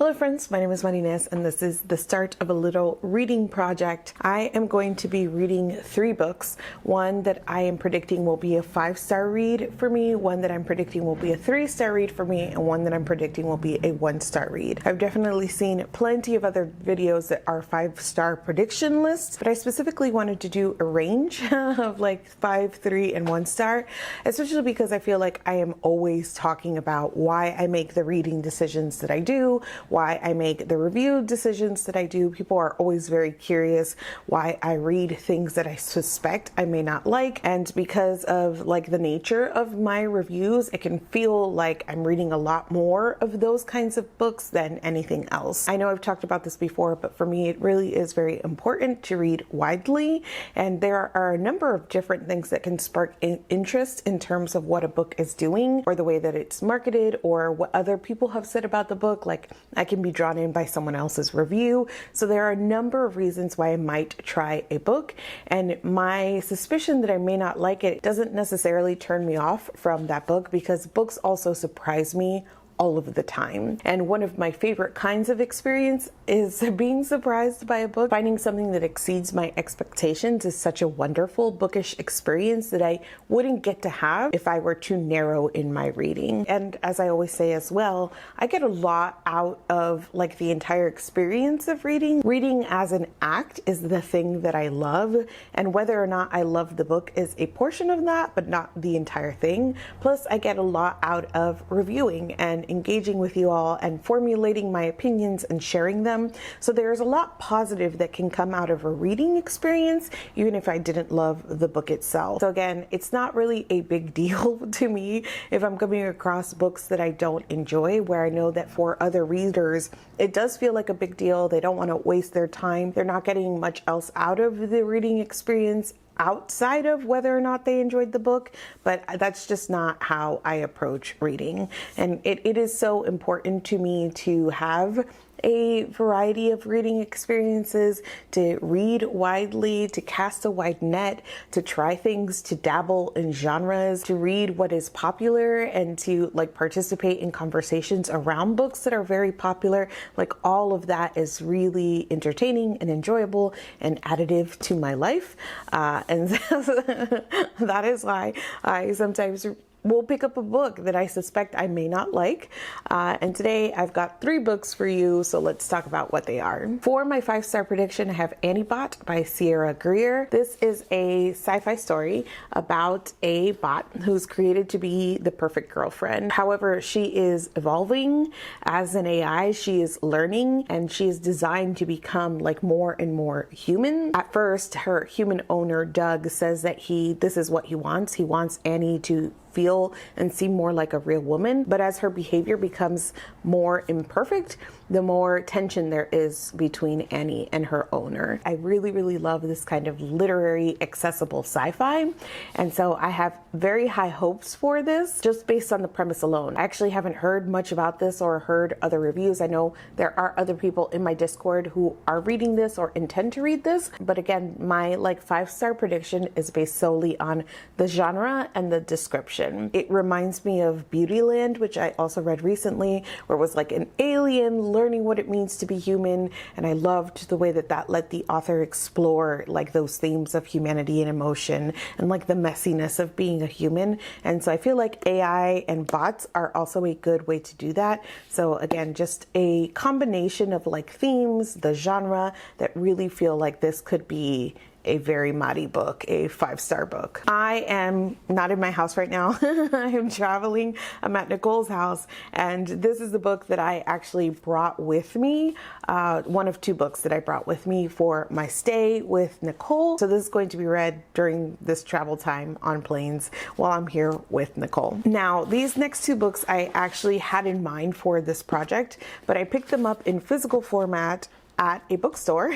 Hello friends, my name is Marines and this is the start of a little reading project. I am going to be reading 3 books. One that I am predicting will be a 5-star read for me, one that I'm predicting will be a 3-star read for me, and one that I'm predicting will be a 1-star read. I've definitely seen plenty of other videos that are 5-star prediction lists, but I specifically wanted to do a range of like 5, 3, and 1-star, especially because I feel like I am always talking about why I make the reading decisions that I do, why I make the review decisions that I do. People are always very curious why I read things that I suspect I may not like, and because of like the nature of my reviews, it can feel like I'm reading a lot more of those kinds of books than anything else. I know I've talked about this before, but for me it really is very important to read widely, and there are a number of different things that can spark interest in terms of what a book is doing, or the way that it's marketed, or what other people have said about the book. Like, I can be drawn in by someone else's review. So there are a number of reasons why I might try a book, and my suspicion that I may not like it doesn't necessarily turn me off from that book, because books also surprise me all of the time. And one of my favorite kinds of experience is being surprised by a book. Finding something that exceeds my expectations is such a wonderful bookish experience that I wouldn't get to have if I were too narrow in my reading. And as I always say as well, I get a lot out of like the entire experience of reading. Reading as an act is the thing that I love, and whether or not I love the book is a portion of that, but not the entire thing. Plus, I get a lot out of reviewing and engaging with you all and formulating my opinions and sharing them. So there's a lot positive that can come out of a reading experience, even if I didn't love the book itself. So again, it's not really a big deal to me if I'm coming across books that I don't enjoy, where I know that for other readers, it does feel like a big deal. They don't want to waste their time. They're not getting much else out of the reading experience outside of whether or not they enjoyed the book, but that's just not how I approach reading. And it is so important to me to have a variety of reading experiences, to read widely, to cast a wide net, to try things, to dabble in genres, to read what is popular, and to like participate in conversations around books that are very popular. Like, all of that is really entertaining and enjoyable and additive to my life. And that is why I sometimes will pick up a book that I suspect I may not like. And today I've got 3 books for you, so let's talk about what they are. For my 5-star prediction, I have Annie-Bot by Sierra Greer. This is a sci-fi story about a bot who's created to be the perfect girlfriend. However, she is evolving as an AI. She is learning, and she is designed to become like more and more human. At first, her human owner, Doug, says that this is what he wants. He wants Annie to feel and seem more like a real woman. But as her behavior becomes more imperfect, the more tension there is between Annie and her owner. I really, really love this kind of literary, accessible sci-fi. And so I have very high hopes for this just based on the premise alone. I actually haven't heard much about this or heard other reviews. I know there are other people in my Discord who are reading this or intend to read this. But again, my like 5-star prediction is based solely on the genre and the description. It reminds me of Beautyland, which I also read recently, where it was like an alien learning what it means to be human. And I loved the way that let the author explore like those themes of humanity and emotion and like the messiness of being a human. And so I feel like AI and bots are also a good way to do that. So again, just a combination of like themes, the genre, that really feel like this could be a very Mari book, a 5-star book. I am not in my house right now. I am traveling. I'm at Nicole's house, and this is the book that I actually brought with me. One of 2 books that I brought with me for my stay with Nicole. So this is going to be read during this travel time on planes while I'm here with Nicole. Now, these next 2 books I actually had in mind for this project, but I picked them up in physical format at a bookstore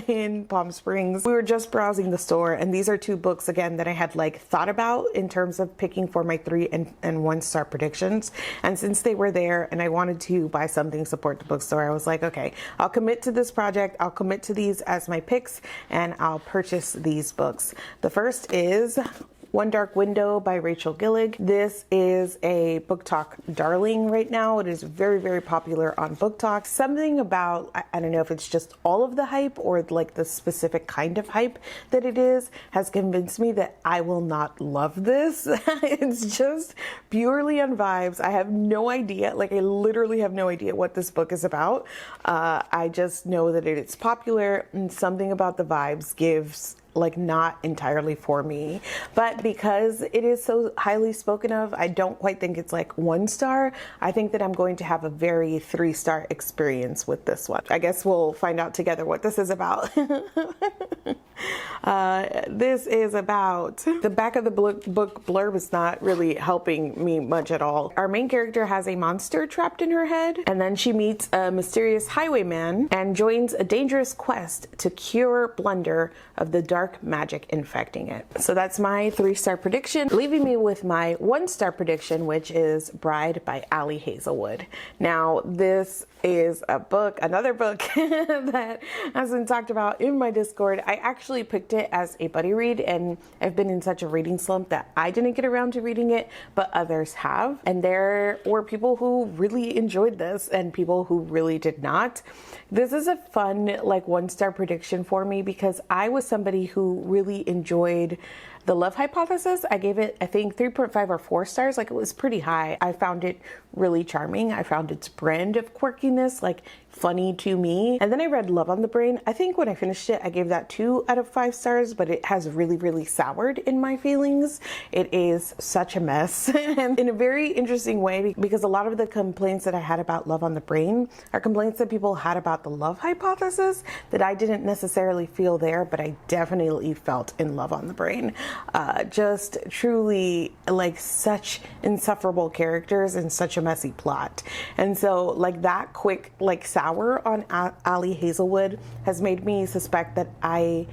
in Palm Springs. We were just browsing the store, and these are 2 books again that I had like thought about in terms of picking for my 3 and 1-star predictions. And since they were there and I wanted to buy something, support the bookstore, I was like, okay, I'll commit to this project. I'll commit to these as my picks, and I'll purchase these books. The first is One Dark Window by Rachel Gillig. This is a Book Talk darling right now. It is very, very popular on Book Talk. Something about, I don't know if it's just all of the hype or like the specific kind of hype that it is, has convinced me that I will not love this. It's just purely on vibes. I have no idea, like I literally have no idea what this book is about. I just know that it's popular, and something about the vibes gives like not entirely for me. But because it is so highly spoken of, I don't quite think it's like 1 star. I think that I'm going to have a very 3-star experience with this one. I guess we'll find out together what this is about. This is about, the back of the book blurb is not really helping me much at all. Our main character has a monster trapped in her head, and then she meets a mysterious highwayman and joins a dangerous quest to cure blunder of the dark magic infecting it. So that's my 3-star prediction, leaving me with my 1-star prediction, which is Bride by Ali Hazelwood. Now, this is a book, another book that has been talked about in my Discord. I actually picked it as a buddy read, and I've been in such a reading slump that I didn't get around to reading it, but others have. And there were people who really enjoyed this and people who really did not. This is a fun, like 1-star prediction for me because I was somebody who really enjoyed The Love Hypothesis. I gave it, I think, 3.5 or 4 stars. Like, it was pretty high. I found it really charming. I found its brand of quirkiness like funny to me. And then I read Love on the Brain. I think when I finished it, I gave that 2 out of 5 stars, but it has really, really soured in my feelings. It is such a mess and in a very interesting way, because a lot of the complaints that I had about Love on the Brain are complaints that people had about The Love Hypothesis that I didn't necessarily feel there, but I definitely felt in Love on the Brain. Just truly like such insufferable characters and such a messy plot. And so like that quick like sour on Ali Hazelwood has made me suspect that I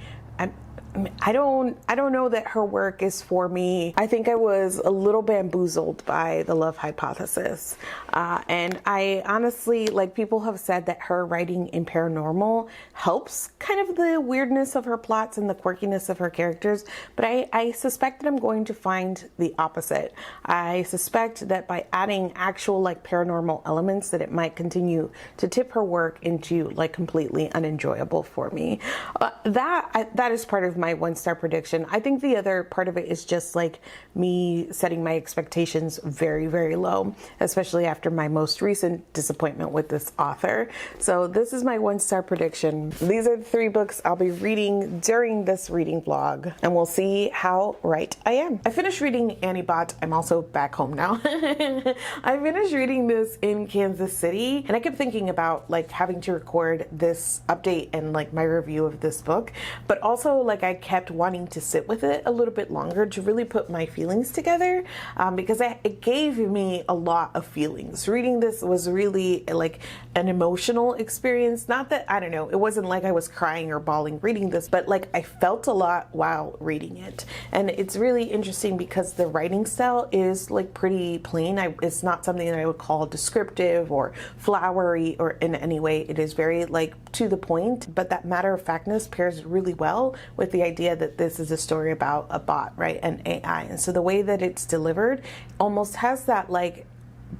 don't know that her work is for me. I think I was a little bamboozled by The Love Hypothesis. And I honestly, like, people have said that her writing in paranormal helps kind of the weirdness of her plots and the quirkiness of her characters. But I suspect that I'm going to find the opposite. I suspect that by adding actual like paranormal elements that it might continue to tip her work into like completely unenjoyable for me. That is part of my 1-star prediction. I think the other part of it is just like me setting my expectations very, very low, especially after my most recent disappointment with this author. So this is my 1-star prediction. These are the 3 books I'll be reading during this reading vlog, and we'll see how right I am. I finished reading Annie Bot. I'm also back home now. I finished reading this in Kansas City, and I kept thinking about like having to record this update and like my review of this book, but also like I kept wanting to sit with it a little bit longer to really put my feelings together, because it gave me a lot of feelings. Reading this was really like an emotional experience. Not that, I don't know, it wasn't like I was crying or bawling reading this, but like I felt a lot while reading it. And it's really interesting because the writing style is like pretty plain. It's not something that I would call descriptive or flowery or in any way. It is very like to the point, but that matter of factness pairs really well with the idea that this is a story about a bot, right? An AI. And so the way that it's delivered almost has that like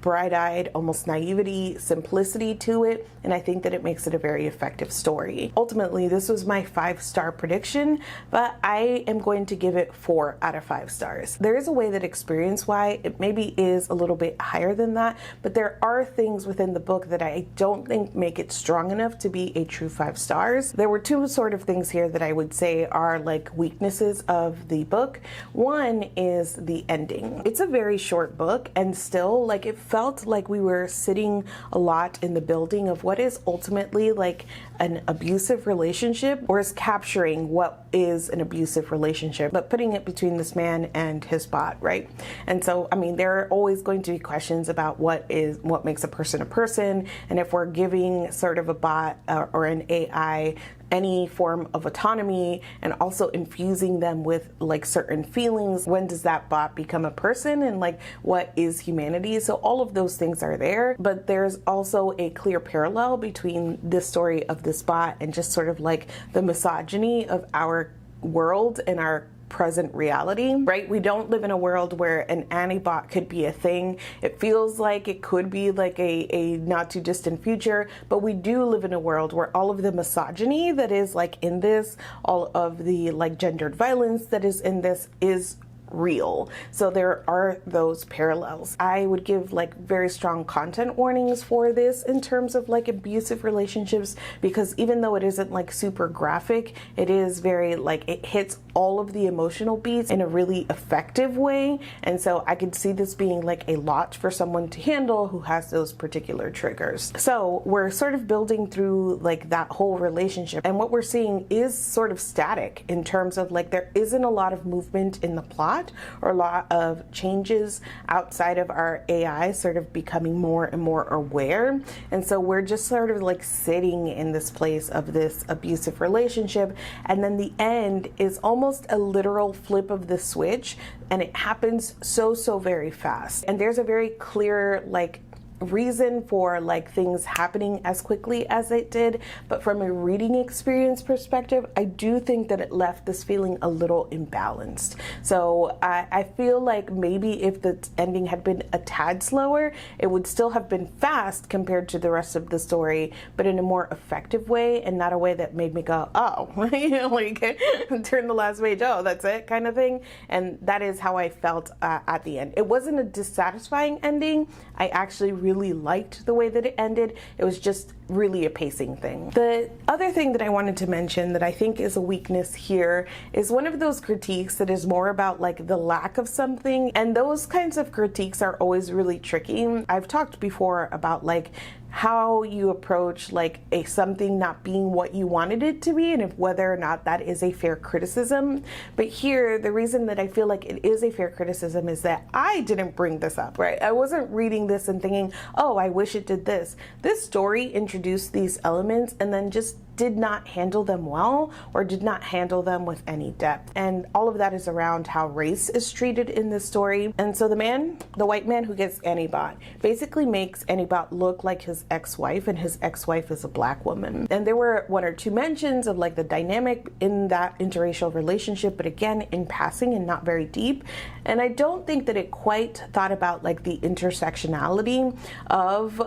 bright-eyed, almost naivety, simplicity to it, and I think that it makes it a very effective story. Ultimately, this was my 5-star prediction, but I am going to give it 4 out of 5 stars. There is a way that experience-wise, it maybe is a little bit higher than that, but there are things within the book that I don't think make it strong enough to be a true 5 stars. There were 2 sort of things here that I would say are like weaknesses of the book. One is the ending. It's a very short book, and still, like, it felt like we were sitting a lot in the building of what is ultimately like an abusive relationship, or is capturing what is an abusive relationship, but putting it between this man and his bot, right? And so, I mean, there are always going to be questions about what makes a person, and if we're giving sort of a bot or an AI any form of autonomy and also infusing them with like certain feelings, when does that bot become a person, and like what is humanity? So all of those things are there, but there's also a clear parallel between this story of this bot and just sort of like the misogyny of our world and our present reality, right? We don't live in a world where an Antibot could be a thing. It feels like it could be like a not too distant future, but we do live in a world where all of the misogyny that is like in this, all of the like gendered violence that is in this is real. So there are those parallels. I would give like very strong content warnings for this in terms of like abusive relationships, because even though it isn't like super graphic, it is very like, it hits all of the emotional beats in a really effective way. And so I could see this being like a lot for someone to handle who has those particular triggers. So we're sort of building through like that whole relationship, and what we're seeing is sort of static in terms of like there isn't a lot of movement in the plot or a lot of changes outside of our AI sort of becoming more and more aware. And so we're just sort of like sitting in this place of this abusive relationship, and then the end is almost a literal flip of the switch, and it happens so very fast. And there's a very clear like reason for like things happening as quickly as it did, but from a reading experience perspective, I do think that it left this feeling a little imbalanced. So I feel like maybe if the ending had been a tad slower, it would still have been fast compared to the rest of the story, but in a more effective way, and not a way that made me go, oh, like turn the last page, oh, that's it kind of thing. And that is how I felt at the end. It wasn't a dissatisfying ending. I actually really liked the way that it ended. It was just really a pacing thing. The other thing that I wanted to mention that I think is a weakness here is one of those critiques that is more about like the lack of something, and those kinds of critiques are always really tricky. I've talked before about like how you approach like a something not being what you wanted it to be, and if whether or not that is a fair criticism. But here, the reason that I feel like it is a fair criticism is that I didn't bring this up, right? I wasn't reading this and thinking, oh, I wish it did this. This story introduced these elements and then just did not handle them well, or did not handle them with any depth. And all of that is around how race is treated in this story. And so the white man who gets Antibot basically makes Antibot look like his ex-wife, and his ex-wife is a black woman. And there were one or two mentions of like the dynamic in that interracial relationship, but again, in passing and not very deep. And I don't think that it quite thought about like the intersectionality of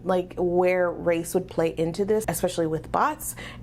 like where race would play into this, especially with bots.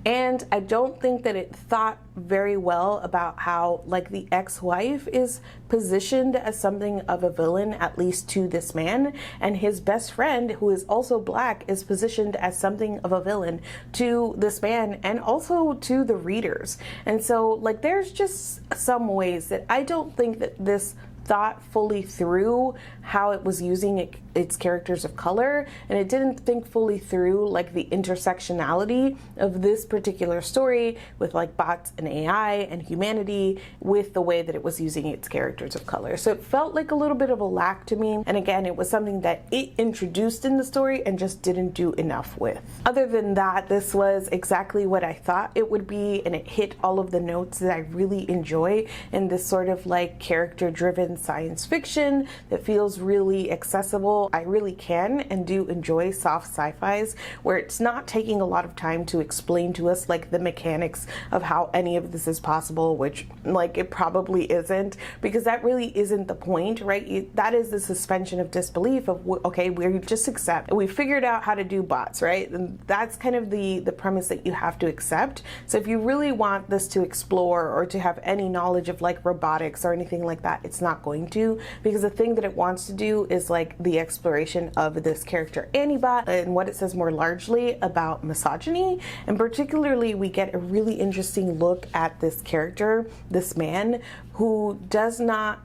And I don't think that it thought very well about how like the ex-wife is positioned as something of a villain, at least to this man, and his best friend, who is also black, is positioned as something of a villain to this man and also to the readers. And so like there's just some ways that I don't think that this thought fully through how it was using its characters of color, and it didn't think fully through like the intersectionality of this particular story with like bots and AI and humanity with the way that it was using its characters of color. So it felt like a little bit of a lack to me, and again, it was something that it introduced in the story and just didn't do enough with. Other than that, this was exactly what I thought it would be, and it hit all of the notes that I really enjoy in this sort of like character-driven science fiction that feels really accessible. I really can and do enjoy soft sci-fis where it's not taking a lot of time to explain to us like the mechanics of how any of this is possible, which like it probably isn't, because that really isn't the point, right? That is the suspension of disbelief of, okay, we just accept. We figured out how to do bots, right? And that's kind of the premise that you have to accept. So if you really want this to explore or to have any knowledge of like robotics or anything like that, it's not going to, because the thing that it wants to do is like the exploration of this character Antibot and what it says more largely about misogyny. And particularly we get a really interesting look at this character, this man who does not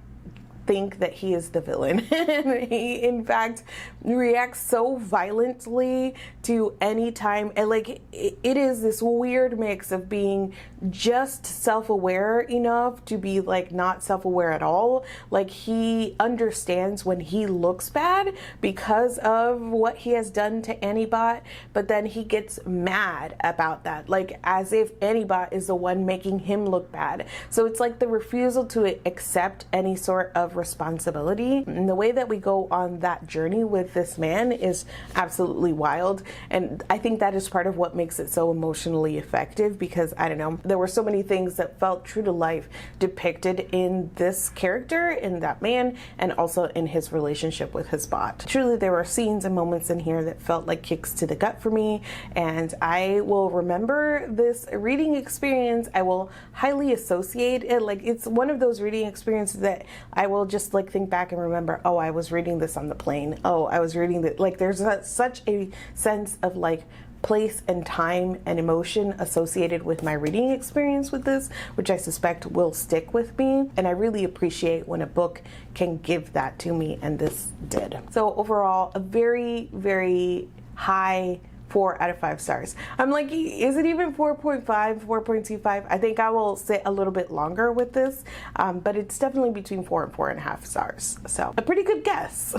think that he is the villain. He in fact reacts so violently to any time, and like it is this weird mix of being just self-aware enough to be like not self-aware at all. Like he understands when he looks bad because of what he has done to Antibot, but then he gets mad about that, like as if Antibot is the one making him look bad. So it's like the refusal to accept any sort of responsibility. And the way that we go on that journey with this man is absolutely wild. And I think that is part of what makes it so emotionally effective, because I don't know, there were so many things that felt true to life depicted in this character, in that man, and also in his relationship with his bot. Truly, there were scenes and moments in here that felt like kicks to the gut for me, and I will remember this reading experience. I will highly associate it. Like, it's one of those reading experiences that I will just like think back and remember, oh, I was reading this on the plane. Oh, I was reading that. Like, there's such a sense of like place and time and emotion associated with my reading experience with this, which I suspect will stick with me. And I really appreciate when a book can give that to me, and this did. So overall, a very, very high 4 out of 5 stars. I'm like, is it even 4.5, 4.25? I think I will sit a little bit longer with this, but it's definitely between 4 and 4.5 stars. So a pretty good guess.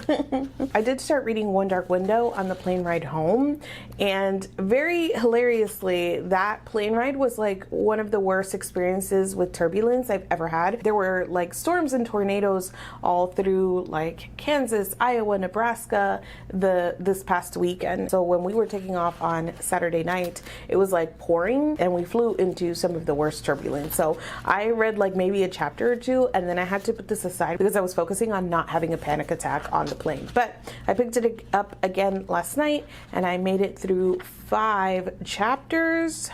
I did start reading One Dark Window on the plane ride home, and very hilariously, that plane ride was like one of the worst experiences with turbulence I've ever had. There were like storms and tornadoes all through like Kansas, Iowa, Nebraska this past weekend. So when we were taking off on Saturday night, it was like pouring, and we flew into some of the worst turbulence. So I read like maybe a chapter or two, and then I had to put this aside because I was focusing on not having a panic attack on the plane. But I picked it up again last night, and I made it through 5 chapters,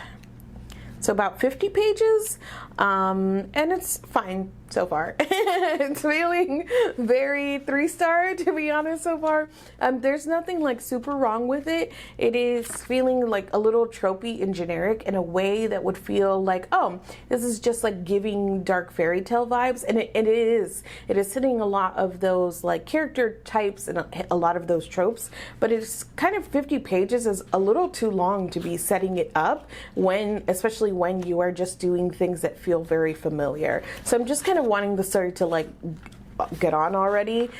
so about 50 pages, and it's fine so far. It's feeling very 3-star, to be honest, so far. There's nothing like super wrong with it. It is feeling like a little tropey and generic in a way that would feel like, oh, this is just like giving dark fairy tale vibes, and it is. It is hitting a lot of those like character types and a lot of those tropes, but it's kind of 50 pages is a little too long to be setting it up especially when you are just doing things that feel very familiar. So I'm just kind of wanting the story to like get on already,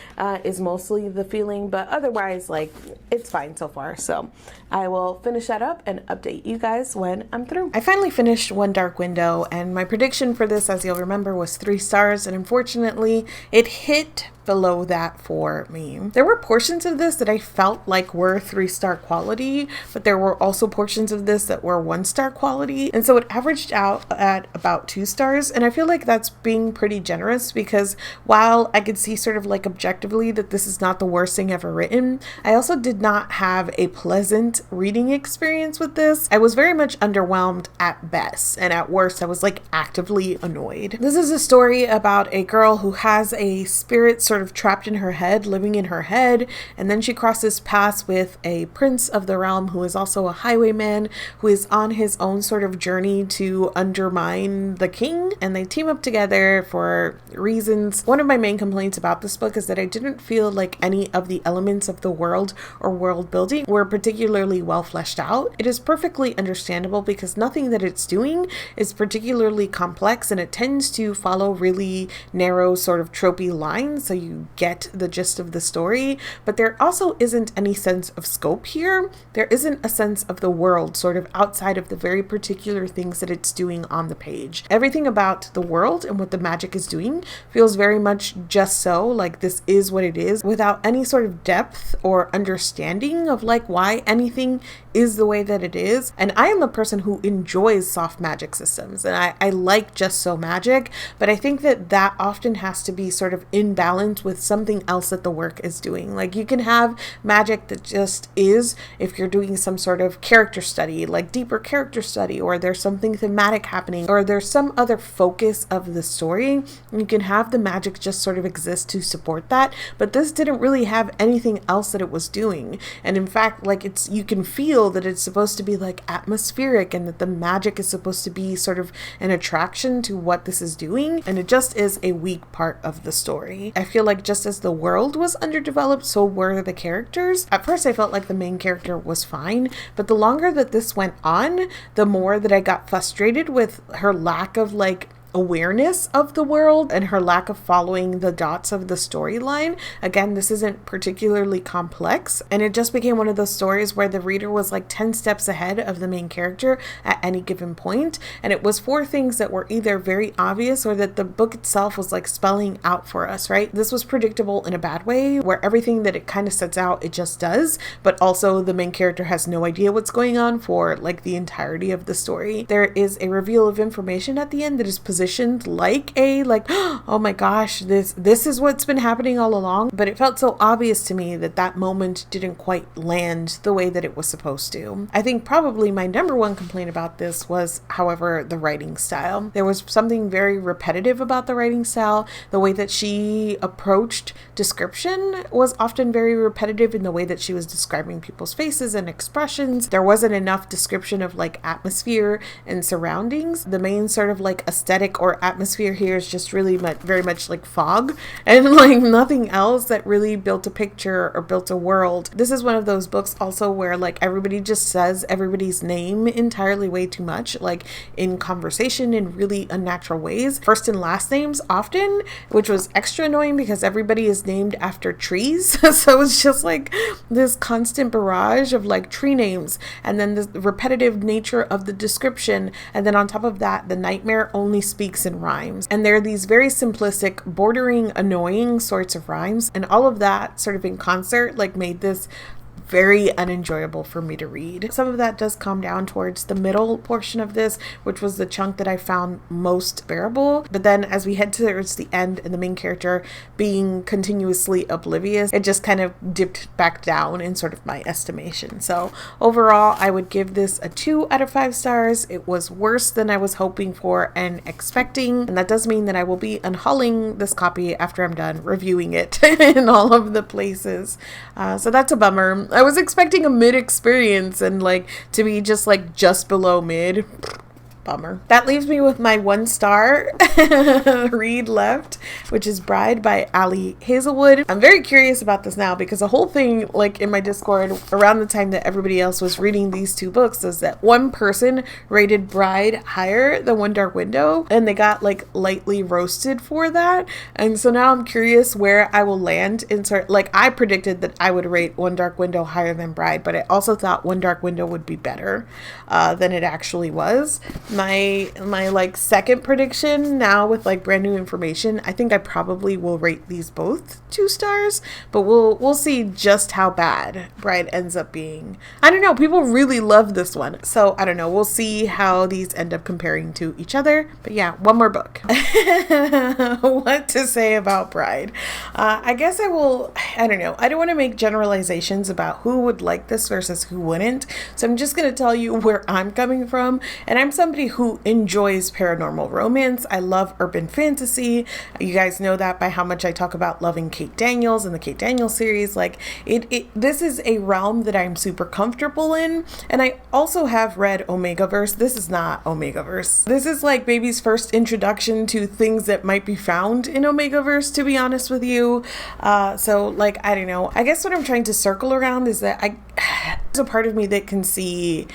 is mostly the feeling, but otherwise like it's fine so far. So I will finish that up and update you guys when I'm through. I finally finished One Dark Window, and my prediction for this, as you'll remember, was 3 stars, and unfortunately it hit below that for me. There were portions of this that I felt like were 3-star quality, but there were also portions of this that were 1-star quality, and so it averaged out at about 2 stars, and I feel like that's being pretty generous, because while I could see sort of like objectively that this is not the worst thing ever written, I also did not have a pleasant reading experience with this. I was very much underwhelmed at best, and at worst I was like actively annoyed. This is a story about a girl who has a spirit sort of trapped in her head, living in her head, and then she crosses paths with a prince of the realm who is also a highwayman, who is on his own sort of journey to undermine the king, and they team up together for reasons. One of my main complaints about this book is that I didn't feel like any of the elements of the world or world building were particularly well fleshed out. It is perfectly understandable because nothing that it's doing is particularly complex, and it tends to follow really narrow sort of tropey lines, so you get the gist of the story, but there also isn't any sense of scope here. There isn't a sense of the world sort of outside of the very particular things that it's doing on the page. Everything about the world and what the magic is doing feels very much just so, like this is what it is, without any sort of depth or understanding of like why anything is the way that it is. And I am a person who enjoys soft magic systems, and I like just so magic, but I think that that often has to be sort of in balance with something else that the work is doing. Like you can have magic that just is, if you're doing some sort of character study, like deeper character study, or there's something thematic happening, or there's some other focus of the story, you can have the magic just sort of exist to support that. But this didn't really have anything else that it was doing. And in fact, like you can feel that it's supposed to be like atmospheric, and that the magic is supposed to be sort of an attraction to what this is doing, and it just is a weak part of the story. I feel like just as the world was underdeveloped, so were the characters. At first I felt like the main character was fine, but the longer that this went on, the more that I got frustrated with her lack of like awareness of the world and her lack of following the dots of the storyline. Again, this isn't particularly complex, and it just became one of those stories where the reader was like 10 steps ahead of the main character at any given point, and it was for things that were either very obvious or that the book itself was like spelling out for us, right? This was predictable in a bad way, where everything that it kind of sets out, it just does, but also the main character has no idea what's going on for like the entirety of the story. There is a reveal of information at the end that is positioned like oh my gosh, this is what's been happening all along, but it felt so obvious to me that that moment didn't quite land the way that it was supposed to. I think probably my number one complaint about this was, however, the writing style. There was something very repetitive about the writing style. The way that she approached description was often very repetitive in the way that she was describing people's faces and expressions. There wasn't enough description of like atmosphere and surroundings. The main sort of like aesthetic or atmosphere here is just really very much like fog and like nothing else that really built a picture or built a world. This is one of those books also where like everybody just says everybody's name entirely way too much, like in conversation in really unnatural ways. First and last names often, which was extra annoying because everybody is named after trees. So it's just like this constant barrage of like tree names, and then the repetitive nature of the description, and then on top of that, the nightmare only speaks in rhymes. And there are these very simplistic, bordering annoying sorts of rhymes, and all of that sort of in concert like made this very unenjoyable for me to read. Some of that does calm down towards the middle portion of this, which was the chunk that I found most bearable. But then as we head towards the end and the main character being continuously oblivious, it just kind of dipped back down in sort of my estimation. So overall, I would give this a 2 out of 5 stars. It was worse than I was hoping for and expecting. And that does mean that I will be unhauling this copy after I'm done reviewing it in all of the places. So that's a bummer. I was expecting a mid experience and like to be just below mid. Bummer. That leaves me with my 1-star read left, which is Bride by Ali Hazelwood. I'm very curious about this now because the whole thing, like in my Discord around the time that everybody else was reading these 2 books, is that one person rated Bride higher than One Dark Window, and they got like lightly roasted for that. And so now I'm curious where I will land in I predicted that I would rate One Dark Window higher than Bride, but I also thought One Dark Window would be better than it actually was. My like second prediction now with like brand new information, I think I probably will rate these both 2 stars, but we'll see just how bad Bride ends up being. I don't know, people really love this one, so I don't know, we'll see how these end up comparing to each other. But yeah, one more book. What to say about Bride? I guess I don't know, I don't want to make generalizations about who would like this versus who wouldn't, so I'm just going to tell you where I'm coming from. And I'm somebody who enjoys paranormal romance. I love urban fantasy. You guys know that by how much I talk about loving Kate Daniels and the Kate Daniels series. Like this is a realm that I'm super comfortable in. And I also have read Omegaverse. This is not Omegaverse. This is like baby's first introduction to things that might be found in Omegaverse, to be honest with you. So like, I don't know. I guess what I'm trying to circle around is that there's a part of me that can see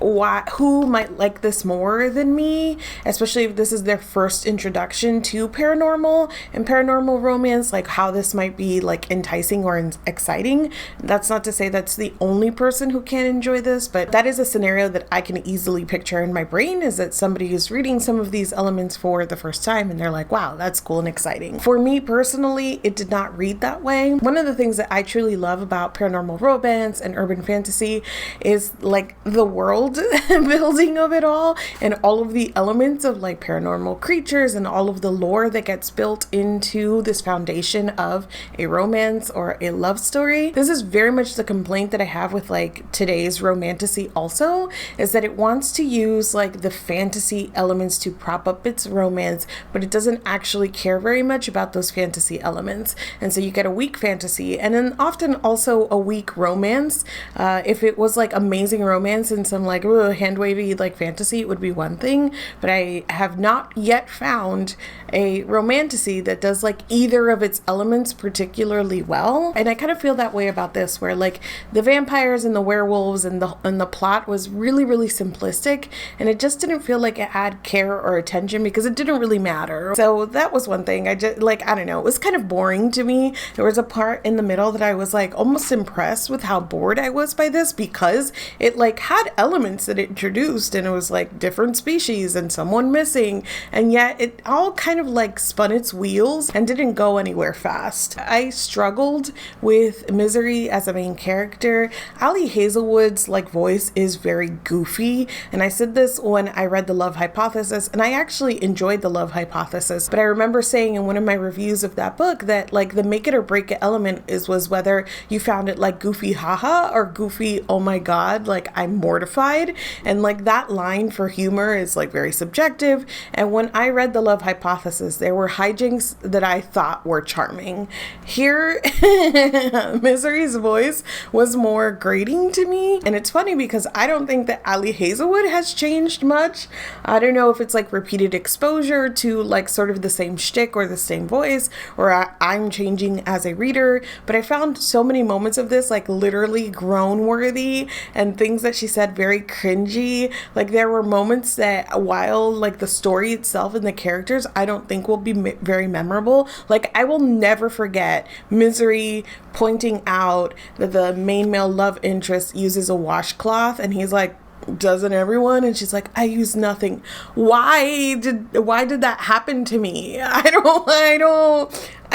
who might like this more than me, especially if this is their first introduction to paranormal and paranormal romance, like how this might be like enticing or exciting. That's not to say that's the only person who can enjoy this, but that is a scenario that I can easily picture in my brain, is that somebody is reading some of these elements for the first time and they're like, wow, that's cool and exciting. For me personally, it did not read that way. One of the things that I truly love about paranormal romance and urban fantasy is like the world building of it all, and all of the elements of like paranormal creatures and all of the lore that gets built into this foundation of a romance or a love story. This is very much the complaint that I have with like today's romantasy also, is that it wants to use like the fantasy elements to prop up its romance, but it doesn't actually care very much about those fantasy elements. And so you get a weak fantasy and then often also a weak romance. If it was like amazing romance and some like, ooh, hand wavy like fantasy, it would be one thing, but I have not yet found a romantasy that does like either of its elements particularly well. And I kind of feel that way about this, where like the vampires and the werewolves and the plot was really, really simplistic, and it just didn't feel like it had care or attention because it didn't really matter. So that was one thing. I just like, I don't know, it was kind of boring to me. There was a part in the middle that I was like almost impressed with how bored I was by this, because it like had elements that it introduced, and it was like different species and someone missing, and yet it all kind of like spun its wheels and didn't go anywhere fast. I struggled with Misery as a main character. Ali Hazelwood's like voice is very goofy, and I said this when I read The Love Hypothesis, and I actually enjoyed The Love Hypothesis, but I remember saying in one of my reviews of that book that like the make it or break it element was whether you found it like goofy haha or goofy oh my god, like I'm mortified, and like that line for humor is like very subjective. And when I read The Love Hypothesis, there were hijinks that I thought were charming. Here Misery's voice was more grating to me, and it's funny because I don't think that Ali Hazelwood has changed much. I don't know if it's like repeated exposure to like sort of the same shtick or the same voice, or I'm changing as a reader, but I found so many moments of this like literally groan worthy, and things that she said very cringy. Like there were moments that while like the story itself and the characters I don't think will be very memorable, like I will never forget Misery pointing out that the main male love interest uses a washcloth, and he's like, doesn't everyone? And she's like, I use nothing. Why did that happen to me? I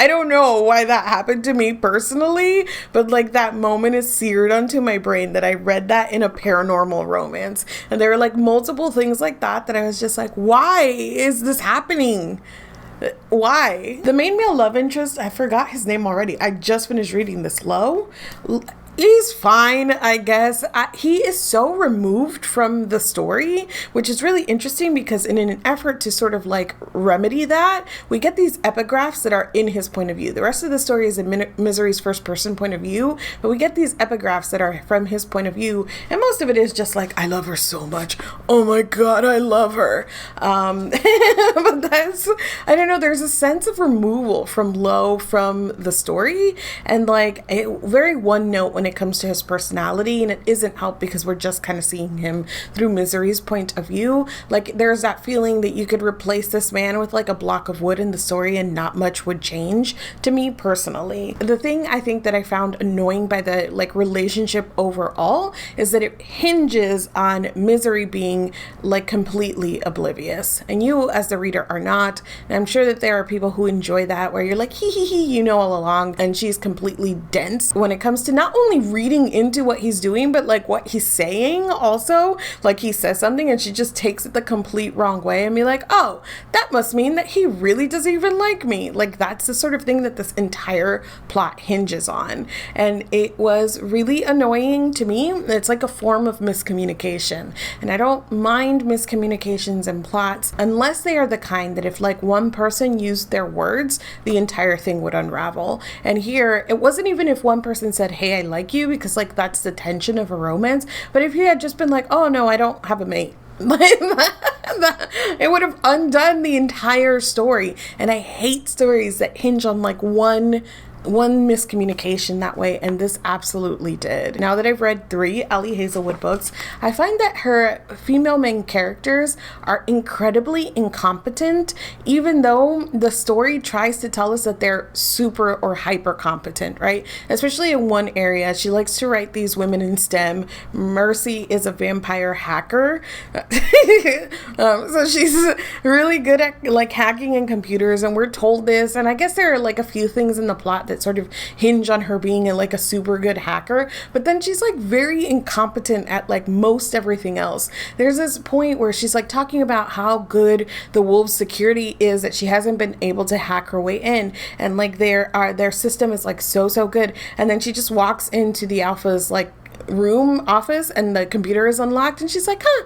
don't know why that happened to me personally, but like that moment is seared onto my brain that I read that in a paranormal romance. And there were like multiple things like that I was just like, why is this happening? Why? The main male love interest, I forgot his name already. I just finished reading this. He's fine, I guess. He is so removed from the story, which is really interesting because in an effort to sort of like remedy that, we get these epigraphs that are in his point of view. The rest of the story is in Misery's first person point of view, but we get these epigraphs that are from his point of view, and most of it is just like, I love her so much. Oh my God, I love her. But that's, I don't know, there's a sense of removal from the story, and like a very one note when it comes to his personality, and it isn't helped because we're just kind of seeing him through Misery's point of view. Like there's that feeling that you could replace this man with like a block of wood in the story and not much would change, to me personally. The thing I think that I found annoying by the like relationship overall is that it hinges on Misery being like completely oblivious, and you as the reader are not. And I'm sure that there are people who enjoy that, where you're like, hee hee hee, you know, all along, and she's completely dense when it comes to not only reading into what he's doing, but like what he's saying also. Like he says something and she just takes it the complete wrong way and be like, oh, that must mean that he really doesn't even like me. Like that's the sort of thing that this entire plot hinges on, and it was really annoying to me. It's like a form of miscommunication, and I don't mind miscommunications and plots unless they are the kind that if like one person used their words, the entire thing would unravel. And here it wasn't even if one person said, hey, I like you, because like that's the tension of a romance, but if he had just been like, oh no, I don't have a mate, it would have undone the entire story. And I hate stories that hinge on like one miscommunication that way, and this absolutely did. Now that I've read 3 Ali Hazelwood books, I find that her female main characters are incredibly incompetent, even though the story tries to tell us that they're super or hyper competent, right? Especially in one area, she likes to write these women in STEM. Mercy is a vampire hacker. So she's really good at like hacking in computers, and we're told this, and I guess there are like a few things in the plot that sort of hinge on her being like a super good hacker, but then she's like very incompetent at like most everything else. There's this point where she's like talking about how good the Wolves security is, that she hasn't been able to hack her way in, and like their system is like so good, and then she just walks into the Alpha's like room office and the computer is unlocked, and she's like, huh,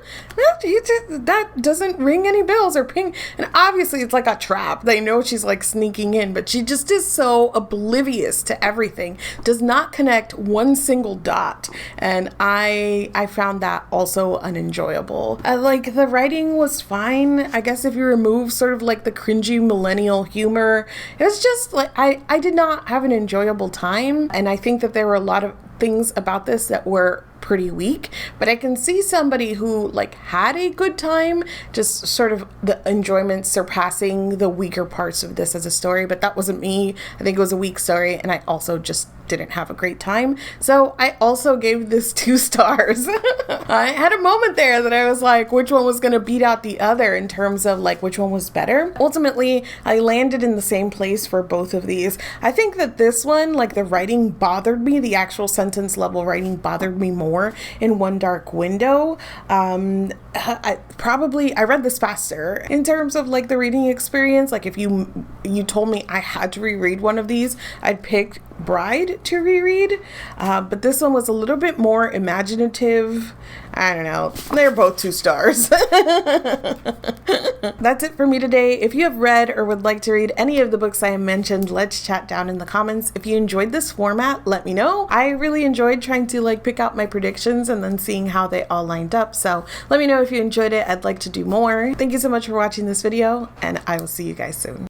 that doesn't ring any bells or ping. And obviously it's like a trap. They know she's like sneaking in, but she just is so oblivious to everything, does not connect one single dot. And I found that also unenjoyable. Like the writing was fine, I guess, if you remove sort of like the cringy millennial humor. It was just like I did not have an enjoyable time, and I think that there were a lot of things about this that were pretty weak, but I can see somebody who like had a good time, just sort of the enjoyment surpassing the weaker parts of this as a story. But that wasn't me. I think it was a weak story, and I also just didn't have a great time. So I also gave this 2 stars. I had a moment there that I was like, which one was going to beat out the other in terms of like which one was better. Ultimately, I landed in the same place for both of these. I think that this one, like the writing bothered me, the actual sentence level writing bothered me more in One Dark Window. I read this faster in terms of like the reading experience. Like if you told me I had to reread one of these, I'd pick Bride to reread, but this one was a little bit more imaginative. I don't know, they're both 2 stars. That's it for me today. If you have read or would like to read any of the books I have mentioned, let's chat down in the comments. If you enjoyed this format, let me know. I really enjoyed trying to like pick out my predictions and then seeing how they all lined up, so let me know if you enjoyed it. I'd like to do more. Thank you so much for watching this video, and I will see you guys soon.